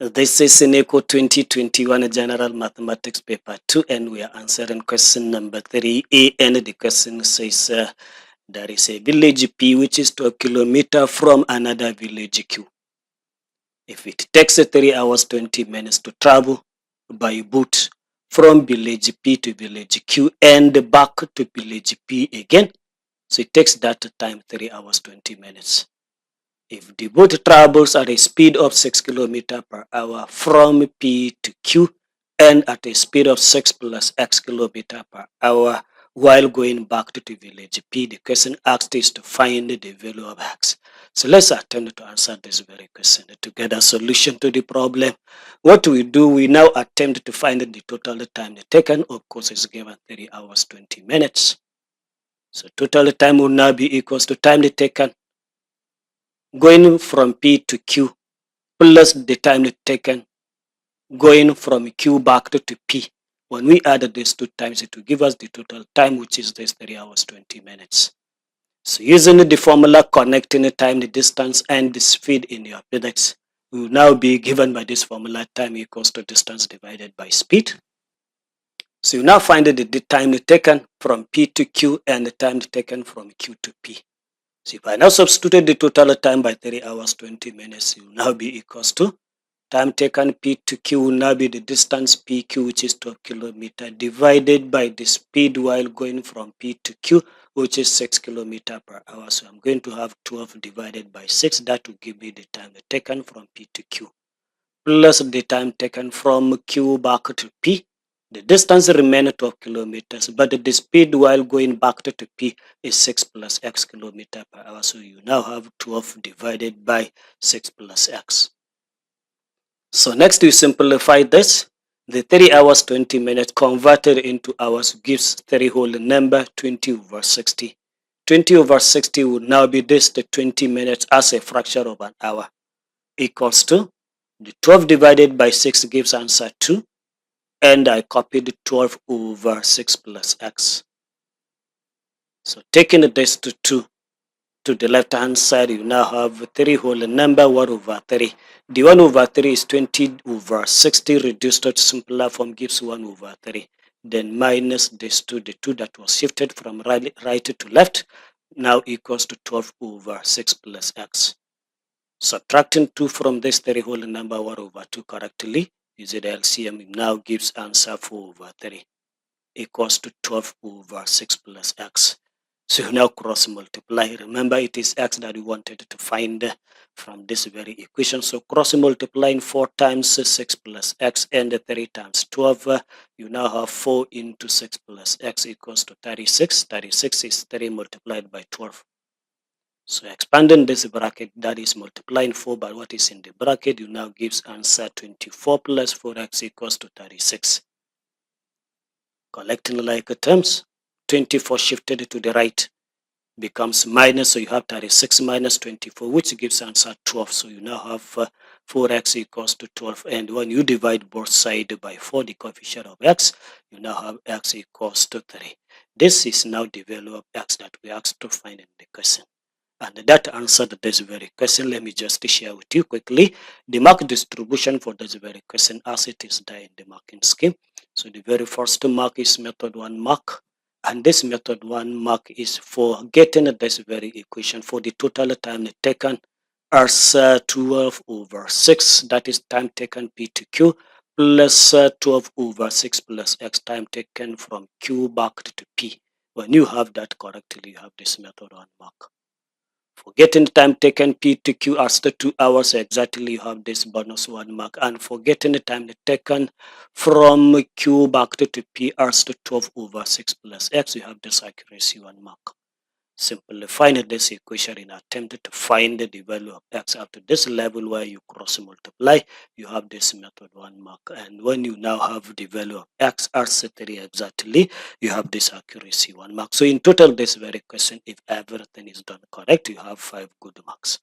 This is NECO 2021 General Mathematics Paper 2, and we are answering question number 3A. And the question says there is a village P which is 12 kilometers from another village Q. If it takes 3 hours 20 minutes to travel by boat from village P to village Q and back to village P again, so it takes that time 3 hours 20 minutes. If the boat travels at a speed of 6 km per hour from P to Q and at a speed of 6 plus x km per hour while going back to the village P, the question asked is to find the value of x. So let's attempt to answer this very question together. Solution to the problem. What we do, we now attempt to find the total time taken. Of course, is given 3 hours 20 minutes. So total time will now be equals to time taken going from P to Q plus the time taken going from Q back to P. When we add these two times, it will give us the total time, which is this 3 hours 20 minutes. So using the formula connecting the time, the distance, and the speed in your physics, we will now be given by this formula time equals to distance divided by speed. So you now find the time taken from P to Q and the time taken from Q to P. So if I now substitute the total time by 3 hours 20 minutes, it will now be equals to time taken P to Q will now be the distance PQ, which is 12 kilometers, divided by the speed while going from P to Q, which is 6 kilometers per hour. So I'm going to have 12 divided by 6. That will give me the time taken from P to Q, plus the time taken from Q back to P. The distance remains 12 kilometers, but the speed while going back to P is 6 plus x kilometers per hour. So you now have 12 divided by 6 plus x. So next we simplify this. The 3 hours 20 minutes converted into hours gives 3 whole number 20 over 60. 20 over 60 would now be this, the 20 minutes as a fraction of an hour, equals to the 12 divided by 6 gives answer 2. And I copied 12 over 6 plus x. So taking this to 2 to the left hand side, you now have 3 whole number 1 over 3. The 1 over 3 is 20 over 60 reduced to simpler form gives 1 over 3. Then minus this 2, the 2 that was shifted from right to left, now equals to 12 over 6 plus x. Subtracting 2 from this 3 whole number 1 over 2 correctly, use the LCM, now gives answer 4 over 3 equals to 12 over 6 plus x. So you now cross multiply. Remember, it is x that we wanted to find from this very equation. So cross multiplying 4 times 6 plus x and 3 times 12. You now have 4 into 6 plus x equals to 36. 36 is 3 multiplied by 12. So expanding this bracket, that is multiplying 4 by what is in the bracket, you now gives answer 24 plus 4x equals to 36. Collecting like terms, 24 shifted to the right becomes minus, so you have 36 minus 24, which gives answer 12. So you now have 4x equals to 12. And when you divide both sides by 4, the coefficient of x, you now have x equals to 3. This is now the value of x that we asked to find in the question. And that answered this very question. Let me just share with you quickly the mark distribution for this very question as it is there in the marking scheme. So the very first mark is method 1 mark. And this method 1 mark is for getting this very equation for the total time taken as 12 over 6. That is time taken P to Q plus 12 over 6 plus x time taken from Q back to P. When you have that correctly, you have this method 1 mark. For getting the time taken P to Q as the 2 hours exactly, you have this bonus 1 mark. And for getting the time taken from Q back to P as the 12 over 6 plus x, you have this accuracy 1 mark. Simplifying this equation in attempt to find the value of x up to this level where you cross multiply, you have this method 1 mark. And when you now have the value of x as 3 exactly, you have this accuracy 1 mark. So in total, this very question, if everything is done correct, you have 5 good marks.